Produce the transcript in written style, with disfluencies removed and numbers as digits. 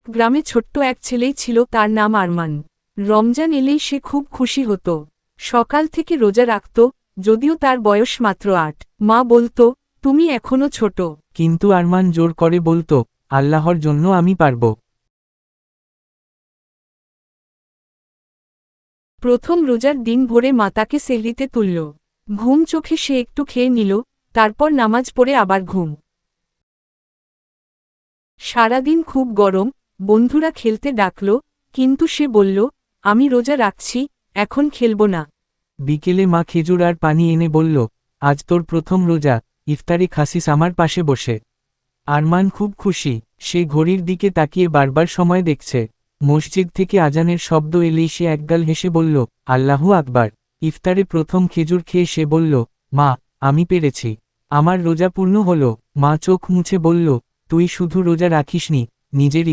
গ্রামে ছোট্ট এক ছেলেই ছিল, তার নাম আরমান। রমজান এলেই সে খুব খুশি হতো। সকাল থেকে রোজা রাখত, যদিও তার বয়স মাত্র ৮। মা বলত, তুমি এখনো ছোট। কিন্তু আরমান জোর করে বলত, আল্লাহর জন্য আমি পারব। প্রথম রোজার দিন ভোরে মা তাকে সেহরিতে তুলল। ঘুম চোখে সে একটু খেয়ে নিল, তারপর নামাজ পড়ে আবার ঘুম। সারাদিন খুব গরম, বন্ধুরা খেলতে ডাকল, কিন্তু সে বলল, আমি রোজা রাখছি, এখন খেলব না। বিকেলে মা খেজুর আর পানি এনে বলল, আজ তোর প্রথম রোজা, ইফতারে খাসিস আমার পাশে বসে। আরমান খুব খুশি, সে ঘড়ির দিকে তাকিয়ে বারবার সময় দেখছে। মসজিদ থেকে আজানের শব্দ এলেই সে একগাল হেসে বলল, আল্লাহু আকবার। ইফতারে প্রথম খেজুর খেয়ে সে বলল, মা, আমি পেরেছি। আমার রোজা পূর্ণ হলো। মা চোখ মুছে বলল, তুই শুধু রোজা রাখিসনি, নিজের